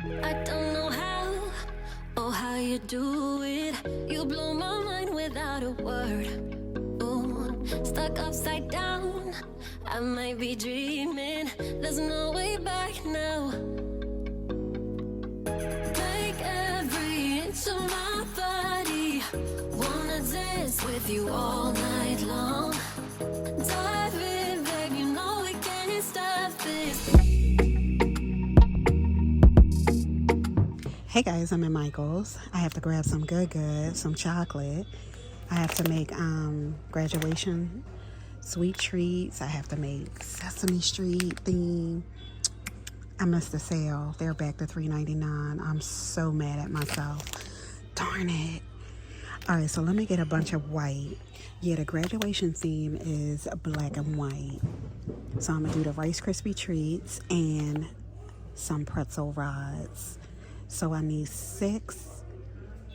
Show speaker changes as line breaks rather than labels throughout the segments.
I don't know how or how you do it. You blow my mind without a word. Ooh, stuck upside down. I might be dreaming. There's no way back now. Take every inch of my body. Wanna dance with you all night long. Dive in, babe, you know we can't stop this.
Hey guys, I'm at Michael's. I have to grab some some chocolate. I have to make graduation sweet treats. I have to make Sesame Street theme. I missed the sale. They're back to $3.99. I'm so mad at myself. Darn it. All right, so let me get a bunch of white. Yeah, the graduation theme is black and white. So I'm gonna do the Rice Krispie treats and some pretzel rods. So I need 6.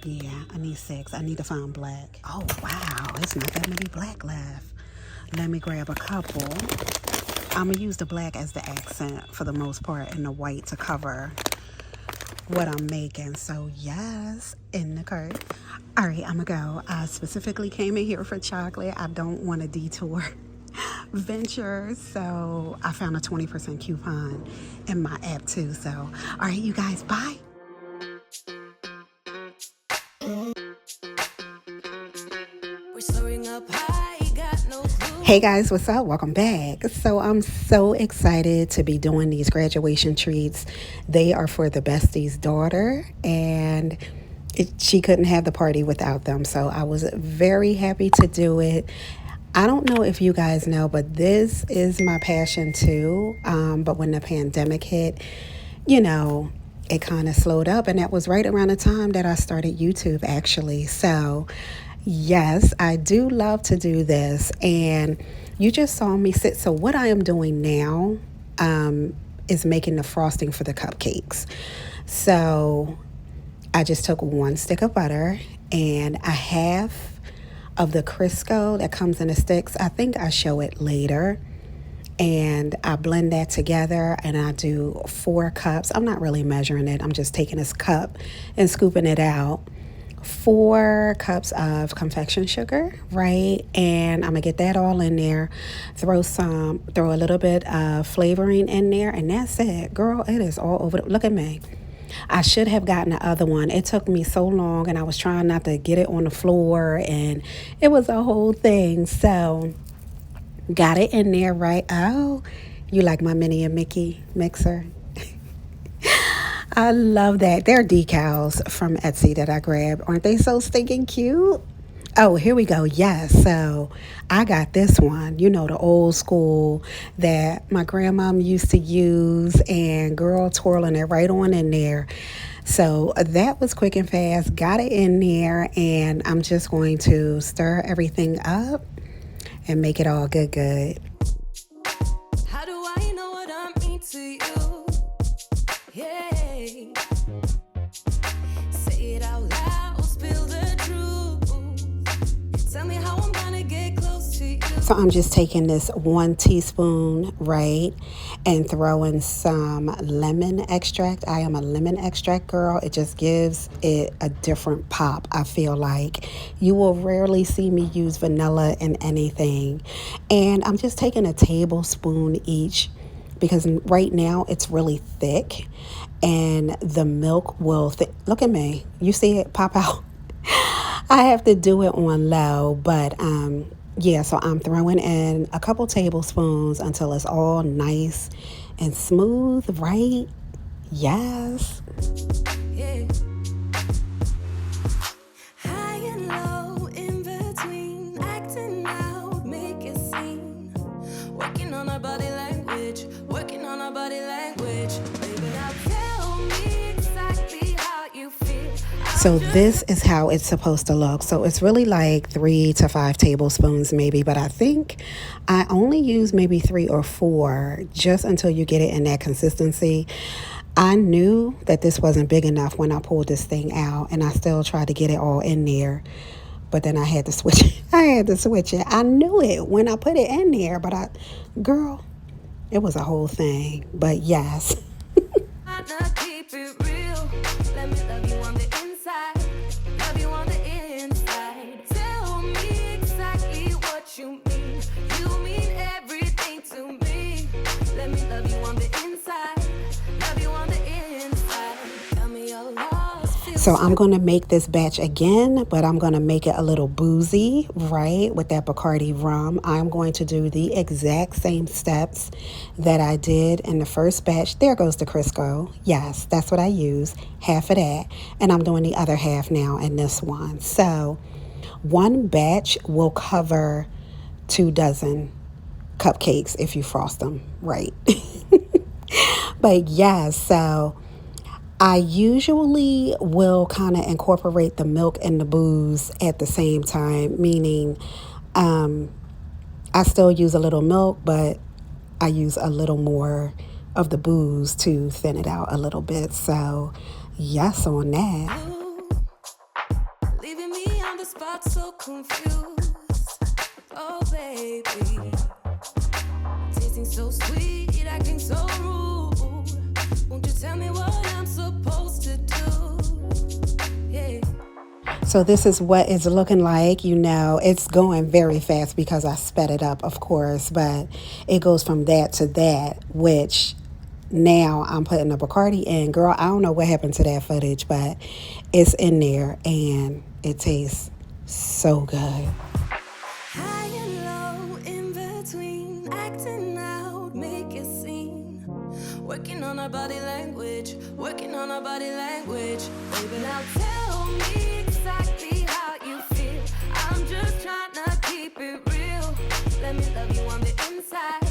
Yeah, I need 6. I need to find black. Oh, wow. It's not that many black left. Let me grab a couple. I'm going to use the black as the accent for the most part and the white to cover what I'm making. So, yes, in the cart. All right, I'm going to go. I specifically came in here for chocolate. I don't want to detour venture, so I found a 20% coupon in my app too. So, all right, you guys, bye. Hey guys, what's up? Welcome back. So I'm so excited to be doing these graduation treats. They are for the bestie's daughter, and she couldn't have the party without them. So I was very happy to do it. I don't know if you guys know, but this is my passion too. But when the pandemic hit, it kind of slowed up, and that was right around the time that I started YouTube actually. So yes, I do love to do this, and you just saw me sit. So what I am doing now is making the frosting for the cupcakes. So I just took 1 stick of butter and a half of the Crisco that comes in the sticks. I think I show it later. And I blend that together, and I do 4 cups. I'm not really measuring it. I'm just taking this cup and scooping it out. 4 cups of confection sugar, right? And I'm gonna get that all in there. Throw a little bit of flavoring in there, and that's it. Girl, it is all over. Look at me. I should have gotten the other one. It took me so long, and I was trying not to get it on the floor, and it was a whole thing. So got it in there, right? Oh, you like my Minnie and Mickey mixer? I love that. They're decals from Etsy that I grabbed. Aren't they so stinking cute? Oh, here we go. Yes. So I got this one, the old school that my grandmom used to use, and girl, twirling it right on in there. So that was quick and fast. Got it in there, and I'm just going to stir everything up and make it all good.
How do I know what I mean to you? Yeah. Say it out loud, spill the truth. Tell me how I'm gonna get close to you.
So I'm just taking this 1 teaspoon, right, and throwing some lemon extract. I am a lemon extract girl. It just gives it a different pop, I feel like. You will rarely see me use vanilla in anything. And I'm just taking a tablespoon each, because right now it's really thick, and the milk will look at me. You see it pop out? I have to do it on low, but yeah, so I'm throwing in a couple tablespoons until it's all nice and smooth, right? Yes.
Yeah. High and low, in between, acting out, make a scene. Working on our body language, Baby, now tell me exactly how you feel.
So this is how it's supposed to look. So it's really like 3 to 5 tablespoons maybe, but I think I only use maybe 3 or 4 just until you get it in that consistency. I knew that this wasn't big enough when I pulled this thing out, and I still tried to get it all in there, but then I had to switch it. I knew it when I put it in there, but girl, it was a whole thing. But yes.
Not keep it real. Let me love you on the inside. Love you on the inside. Tell me exactly what you mean. You mean everything to me. Let me love you on the inside. Love you on the inside. Tell me your lost.
So I'm going to make this batch again, but I'm going to make it a little boozy, right, with that Bacardi rum. I'm going to do the exact same steps that I did in the first batch. There goes the Crisco. Yes, that's what I use, half of that. And I'm doing the other half now in this one. So one batch will cover 2 dozen cupcakes if you frost them right. But yeah, so I usually will kind of incorporate the milk and the booze at the same time, meaning I still use a little milk, but I use a little more of the booze to thin it out a little bit. So yes, on that.
Leaving me on the spot so confused. Oh baby, tasting so sweet, acting so rude. Won't you tell me what I'm supposed to do? Yeah.
So this is what it's looking like. You know, it's going very fast because I sped it up, of course, but it goes from that to that, which now I'm putting the Bacardi in. Girl, I don't know what happened to that footage, but it's in there and it tastes so good.
High and low, in between, acting out, make a scene. Working on our body language, working on our body language. Baby, now tell me exactly how you feel. I'm just trying to keep it real. Let me love you on the inside,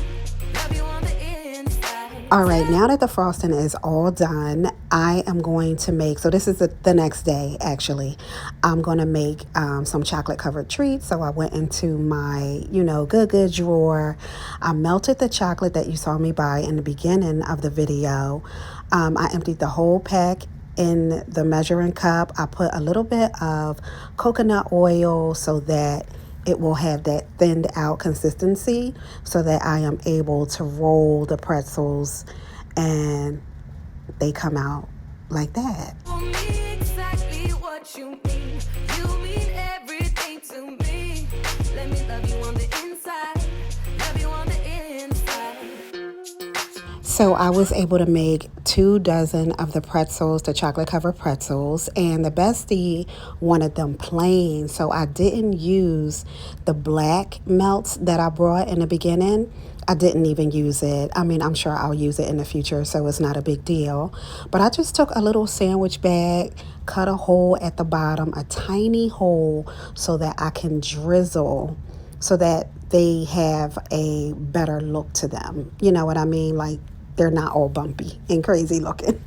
love you on the inside.
All right, now that the frosting is all done, I am going to make, so this is the next day actually, I'm going to make some chocolate covered treats. So I went into my, good drawer. I melted the chocolate that you saw me buy in the beginning of the video. I emptied the whole pack in the measuring cup. I put a little bit of coconut oil so that it will have that thinned out consistency so that I am able to roll the pretzels and they come out like that.
Tell me exactly what you mean. You mean everything to me. Let me love you on the inside, love you on the inside.
So I was able to make 2 dozen of the pretzels, the chocolate covered pretzels, and the bestie wanted them plain. So I didn't use the black melts that I brought in the beginning. I didn't even use it. I mean, I'm sure I'll use it in the future, so it's not a big deal. But I just took a little sandwich bag, cut a hole at the bottom, a tiny hole, so that I can drizzle, so that they have a better look to them. You know what I mean? Like, they're not all bumpy and crazy looking.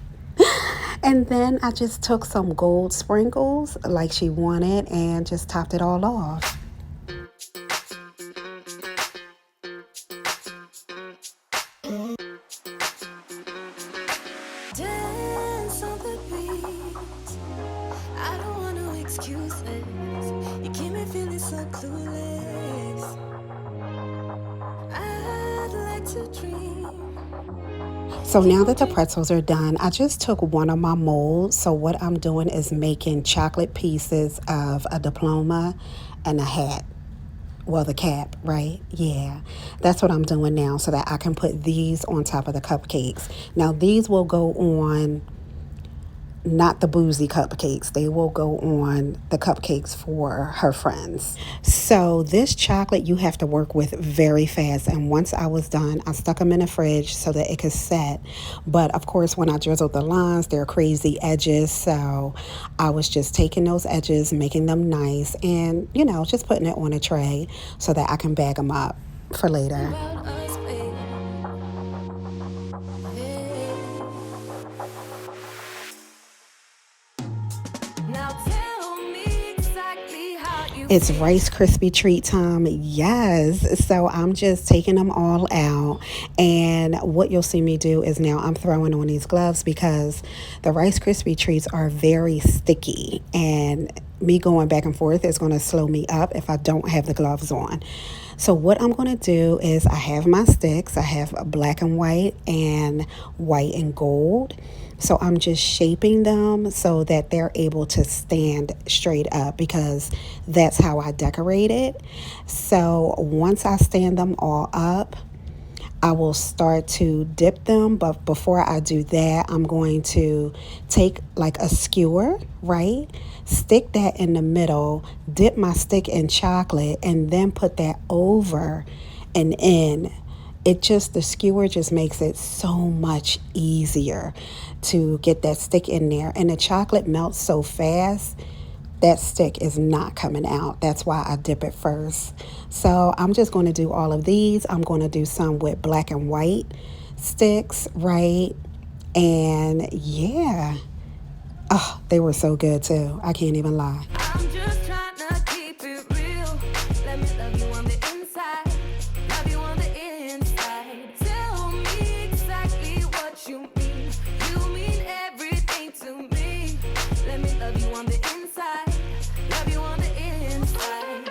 And then I just took some gold sprinkles like she wanted and just topped it all off.
Dance on the beat. I don't want no excuses. You keep me feeling so clueless. I'd like to dream.
So now that the pretzels are done, I just took one of my molds. So what I'm doing is making chocolate pieces of a diploma and a hat. Well, the cap, right? Yeah, that's what I'm doing now so that I can put these on top of the cupcakes. Now, these will go on, not the Boozy Cupcakes. They will go on the cupcakes for her friends. So this chocolate you have to work with very fast. And once I was done, I stuck them in the fridge so that it could set. But of course, when I drizzled the lines, they're crazy edges. So I was just taking those edges, making them nice, and, just putting it on a tray so that I can bag them up for later.
About us, baby. Now tell me exactly how you
It's Rice Krispie treat time. Yes. So I'm just taking them all out. And what you'll see me do is now I'm throwing on these gloves because the Rice Krispie treats are very sticky. And me going back and forth is going to slow me up if I don't have the gloves on. So what I'm going to do is I have my sticks. I have black and white and gold. So I'm just shaping them so that they're able to stand straight up because that's how I decorate it. So once I stand them all up, I will start to dip them, but before I do that, I'm going to take like a skewer, right? Stick that in the middle, dip my stick in chocolate, and then put that over and in. The skewer just makes it so much easier to get that stick in there. And the chocolate melts so fast that stick is not coming out. That's why I dip it first. So I'm just going to do all of these. I'm going to do some with black and white sticks, right? And yeah, oh, they were so good too. I can't even lie.
I'm just trying to keep it real. Let me love you on the inside. Love you on the inside. Tell me exactly what you mean. You mean everything to me. Let me love you on the inside. Love you on the inside.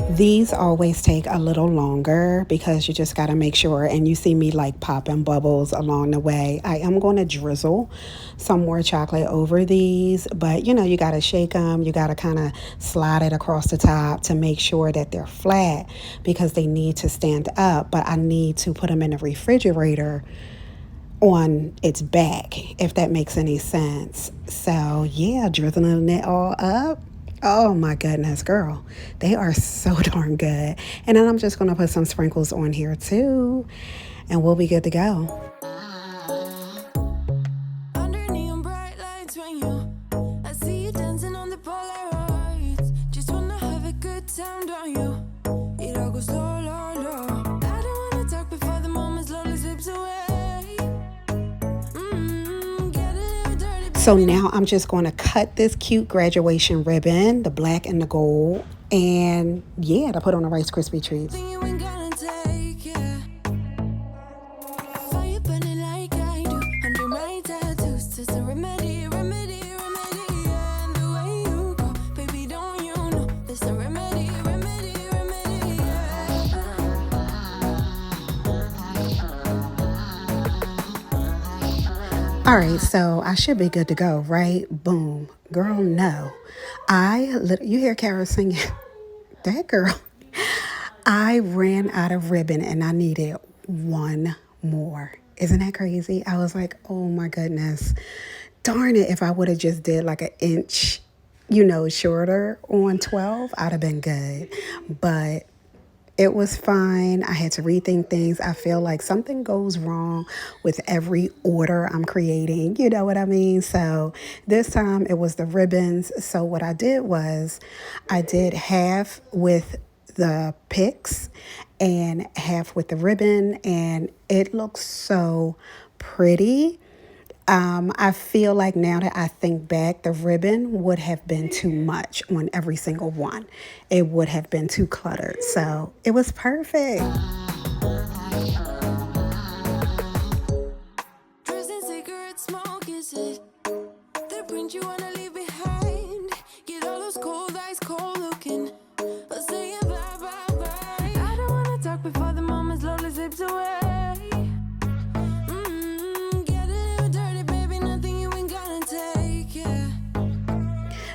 These always take a little longer because you just got to make sure, and you see me like popping bubbles along the way. I am going to drizzle some more chocolate over these, but you got to shake them. You got to kind of slide it across the top to make sure that they're flat because they need to stand up, but I need to put them in the refrigerator on its back, if that makes any sense. So yeah, drizzling it all up. Oh my goodness, girl. They are so darn good. And then I'm just going to put some sprinkles on here too. And we'll be good to go.
Under neon bright lights when I see you dancing on the Polaroids. Just wanna have a good time, don't you? It all goes low, low, low. I don't wanna talk before the moment slowly slips away.
So now I'm just going to cut this cute graduation ribbon, the black and the gold, and yeah, to put on the Rice Krispie treats. All right, so I should be good to go, right? Boom. Girl, no. You hear Kara singing? That girl. I ran out of ribbon and I needed one more. Isn't that crazy? I was like, oh my goodness. Darn it, if I would have just did like an inch, shorter on 12, I'd have been good. But it was fine. I had to rethink things. I feel like something goes wrong with every order I'm creating. You know what I mean? So this time it was the ribbons. So what I did was I did half with the pics and half with the ribbon, and it looks so pretty. I feel like now that I think back, the ribbon would have been too much on every single one. It would have been too cluttered. So it was perfect.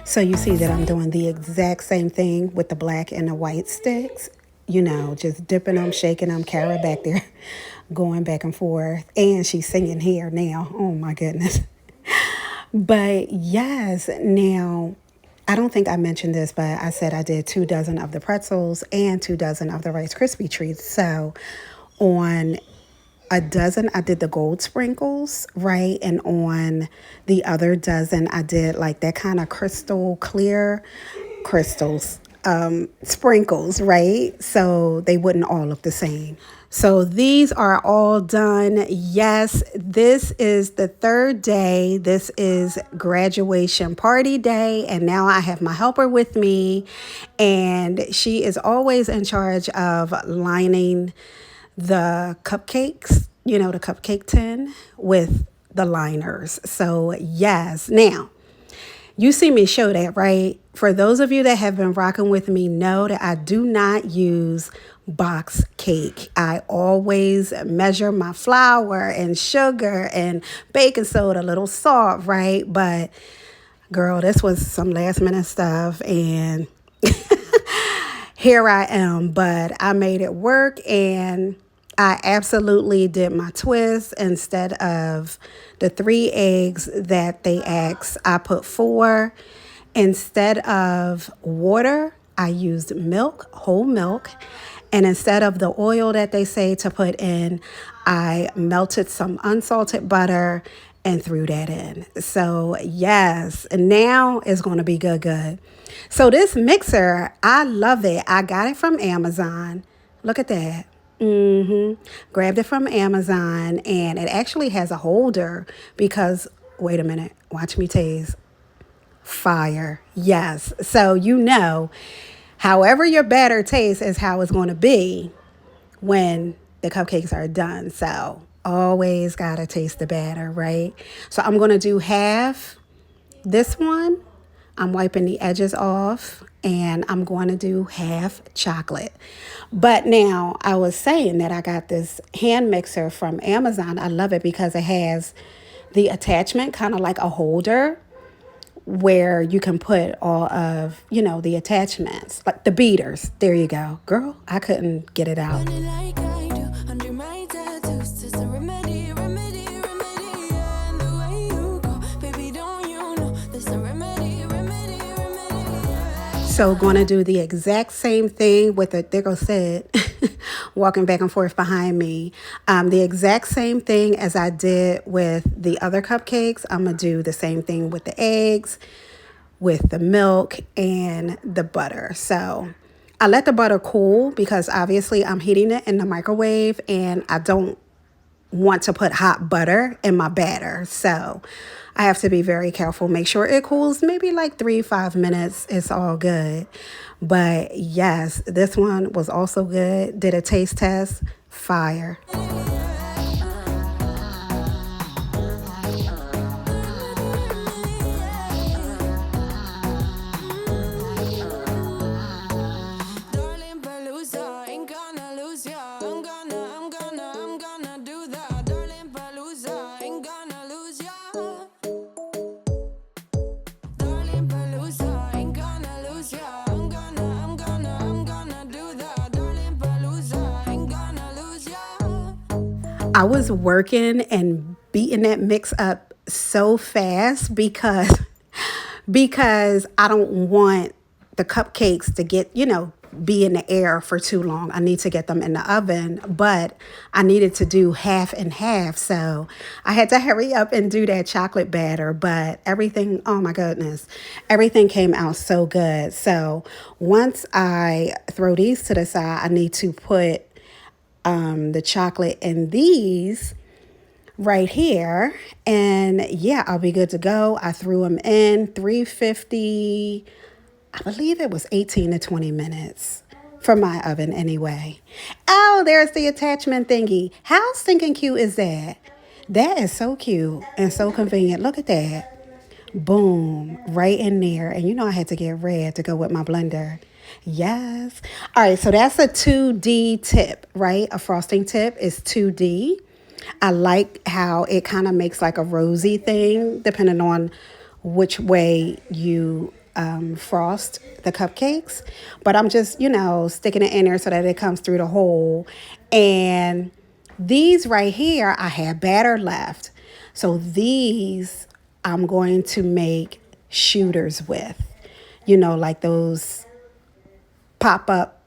So you see that I'm doing the exact same thing with the black and the white sticks, just dipping them, shaking them. Kara back there going back and forth. And she's singing here now. Oh my goodness. But yes, now I don't think I mentioned this, but I said I did 2 dozen of the pretzels and 2 dozen of the Rice Krispie treats. So on a dozen, I did the gold sprinkles, right? And on the other dozen, I did like that kind of crystal clear crystals. sprinkles, right? So they wouldn't all look the same. So these are all done. Yes, this is the third day. This is graduation party day. And now I have my helper with me. And she is always in charge of lining the cupcakes, the cupcake tin with the liners. So yes, now you see me show that, right? For those of you that have been rocking with me, know that I do not use box cake. I always measure my flour and sugar and baking soda, a little salt, right? But girl, this was some last minute stuff, and here I am. But I made it work, and I absolutely did my twist. Instead of the 3 eggs that they asked, I put 4. Instead of water, I used milk, whole milk. And instead of the oil that they say to put in, I melted some unsalted butter and threw that in. So yes, now it's going to be good. So this mixer, I love it. I got it from Amazon. Look at that. Grabbed it from Amazon, and it actually has a holder because, wait a minute, watch me taste. Fire. Yes. So however your batter tastes is how it's going to be when the cupcakes are done. So always got to taste the batter, right? So I'm going to do half this one. I'm wiping the edges off, and I'm going to do half chocolate. But now I was saying that I got this hand mixer from Amazon. I love it because it has the attachment, kind of like a holder, where you can put all of, the attachments, like the beaters. There you go. Girl, I couldn't get it out. So going to do the exact same thing with there goes Sid walking back and forth behind me. The exact same thing as I did with the other cupcakes. I'm going to do the same thing with the eggs, with the milk, and the butter. So I let the butter cool because obviously I'm heating it in the microwave, and I don't want to put hot butter in my batter. So I have to be very careful. Make sure it cools maybe like 3-5 minutes. It's all good. But yes, this one was also good. Did a taste test. Fire. I was working and beating that mix up so fast because I don't want the cupcakes to get, be in the air for too long. I need to get them in the oven, but I needed to do half and half. So I had to hurry up and do that chocolate batter, but everything, oh my goodness, everything came out so good. So once I throw these to the side, I need to put the chocolate in these right here, and yeah, I'll be good to go. I threw them in 350, I believe it was 18 to 20 minutes for my oven anyway. Oh, there's the attachment thingy. How stinking cute is that? That is so cute and so convenient. Look at that. Boom, right in there. And I had to get red to go with my blender. Yes. All right, so that's a 2D tip, right? A frosting tip is 2D. I like how it kind of makes like a rosy thing depending on which way you frost the cupcakes. But I'm just, sticking it in there so that it comes through the hole. And these right here, I have batter left. So these I'm going to make shooters with, like those pop-up,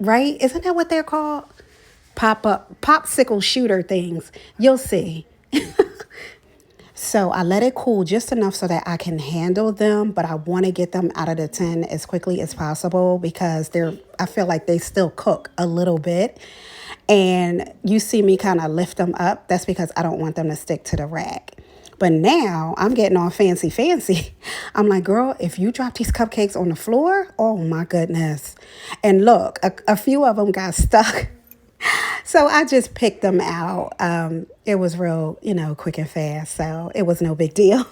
right? Isn't that what they're called? Pop-up, popsicle shooter things. You'll see. So I let it cool just enough so that I can handle them, but I want to get them out of the tin as quickly as possible because I feel like they still cook a little bit. And you see me kind of lift them up. That's because I don't want them to stick to the rack. But now I'm getting all fancy. I'm like, girl, if you drop these cupcakes on the floor, oh my goodness. And look, a few of them got stuck. So I just picked them out. It was real, quick and fast. So it was no big deal.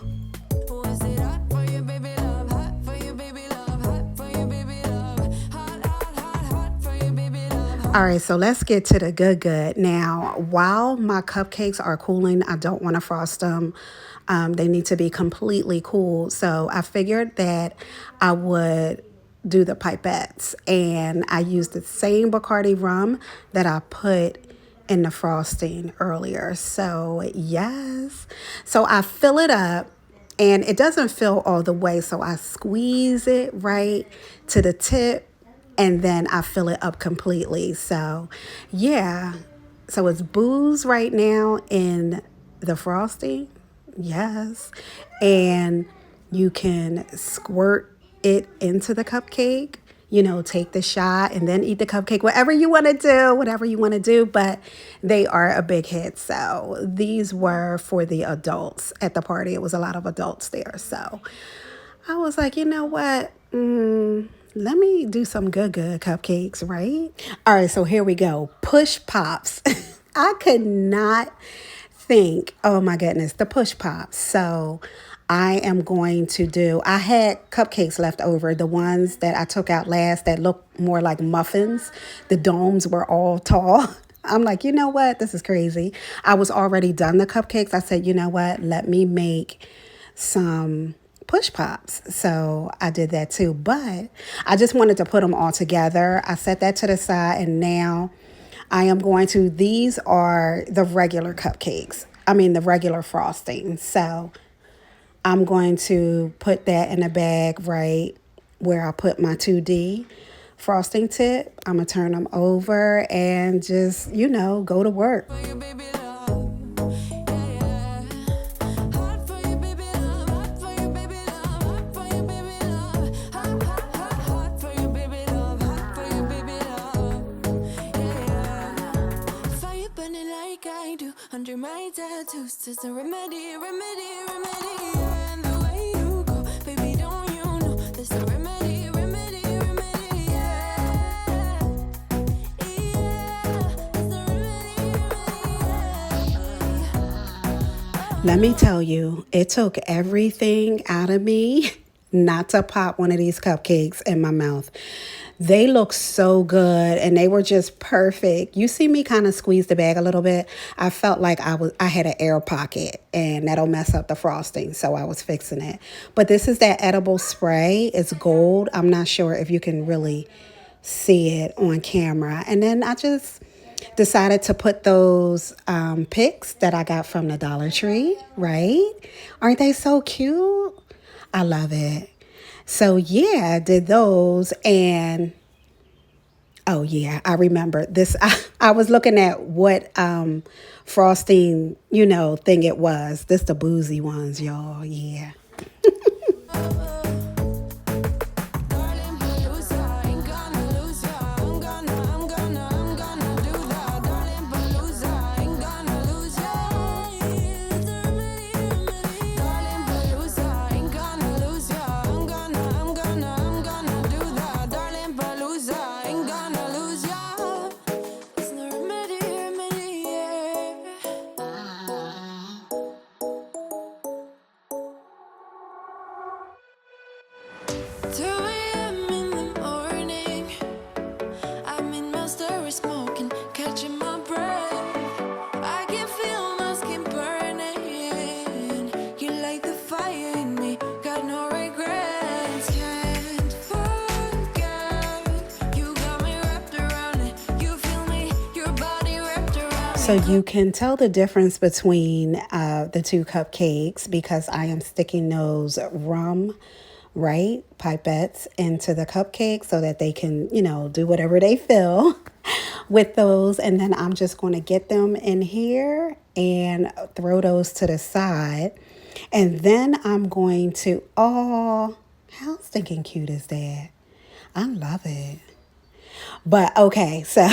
Was it hot for you, baby love? Hot for you, baby love? Hot for you, baby love? Hot for you, baby love?
All right, so let's get to the good. Now, while my cupcakes are cooling, I don't want to frost them. They need to be completely cool. So I figured that I would do the pipettes. And I used the same Bacardi rum that I put in the frosting earlier. So yes. So I fill it up. And it doesn't fill all the way. So I squeeze it right to the tip. And then I fill it up completely. So yeah. So it's booze right now in the frosting. Yes. And you can squirt it into the cupcake, take the shot and then eat the cupcake, whatever you want to do. But they are a big hit. So these were for the adults at the party. It was a lot of adults there. So I was like, you know what? Let me do some good cupcakes, right? All right, so here we go. Push pops. I could not think, oh my goodness, the push pops. So I had cupcakes left over, the ones that I took out last that looked more like muffins. The domes were all tall. I'm like, you know what? This is crazy. I was already done the cupcakes. I said, you know what? Let me make some push pops. So I did that too. But I just wanted to put them all together. I set that to the side and now these are the regular cupcakes. The regular frosting. So I'm going to put that in a bag right where I put my 2D frosting tip. I'm going to turn them over and just, go to work.
Under my tattoos, just a remedy. And the way you go, baby, don't you know? There's a remedy. Yeah. There's a remedy.
Let me tell you, it took everything out of me not to pop one of these cupcakes in my mouth. They look so good and they were just perfect. You see me kind of squeeze the bag a little bit. I felt like I had an air pocket and that'll mess up the frosting. So I was fixing it. But this is that edible spray. It's gold. I'm not sure if you can really see it on camera. And then I just decided to put those pics that I got from the Dollar Tree, right? Aren't they so cute? I love it. So yeah, I did those and oh yeah, I remember this. I was looking at what frosting, thing it was. This the boozy ones, y'all. Yeah. So you can tell the difference between the two cupcakes because I am sticking those rum, right, pipettes into the cupcake so that they can, do whatever they feel with those. And then I'm just going to get them in here and throw those to the side. And then I'm going to, oh, how stinking cute is that? I love it. But okay, so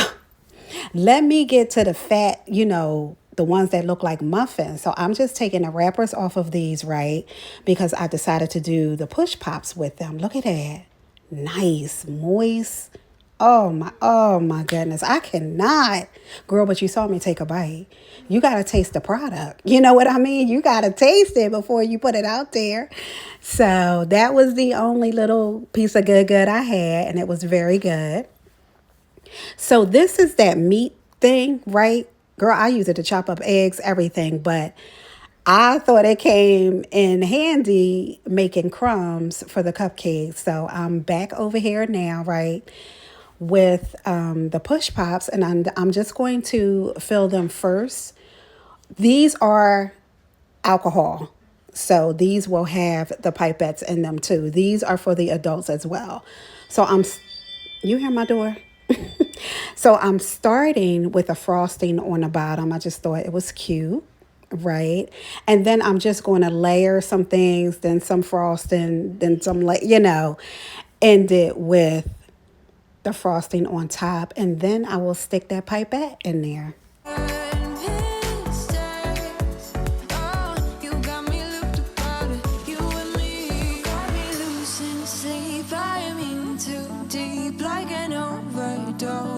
let me get to the fat, the ones that look like muffins. So I'm just taking the wrappers off of these, right? Because I decided to do the push pops with them. Look at that. Nice, moist. Oh my goodness. I cannot. Girl, but you saw me take a bite. You got to taste the product. You know what I mean? You got to taste it before you put it out there. So that was the only little piece of good I had, and it was very good. So this is that meat thing, right? Girl, I use it to chop up eggs, everything, but I thought it came in handy making crumbs for the cupcakes. So I'm back over here now, right, with the push pops, and I'm just going to fill them first. These are alcohol. So these will have the pipettes in them too. These are for the adults as well. So you hear my door? So I'm starting with a frosting on the bottom. I just thought it was cute, right? And then I'm just going to layer some things, then some frosting, then some, end it with the frosting on top. And then I will stick that pipette in there.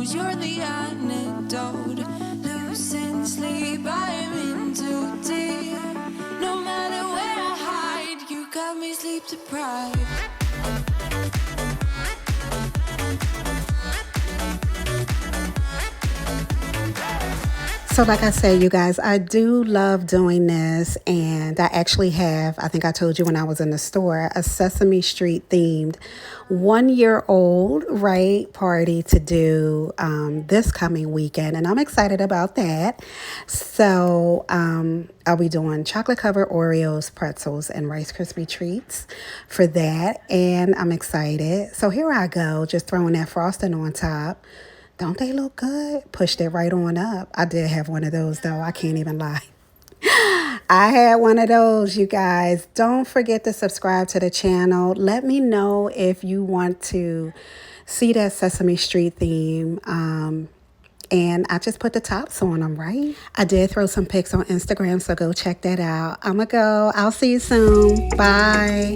You're the antidote. Losing sleep, I am in too deep. No matter where I hide, you got me sleep deprived.
So like I said, you guys, I do love doing this, and I actually have, I think I told you when I was in the store, a Sesame Street themed 1-year-old, right, party to do this coming weekend, and I'm excited about that. So I'll be doing chocolate covered Oreos, pretzels, and Rice Krispie treats for that, and I'm excited. So here I go, just throwing that frosting on top. Don't they look good? Pushed it right on up. I did have one of those, though. I can't even lie. I had one of those, you guys. Don't forget to subscribe to the channel. Let me know if you want to see that Sesame Street theme. And I just put the tops on them, right? I did throw some pics on Instagram, so go check that out. I'ma go. I'll see you soon. Bye.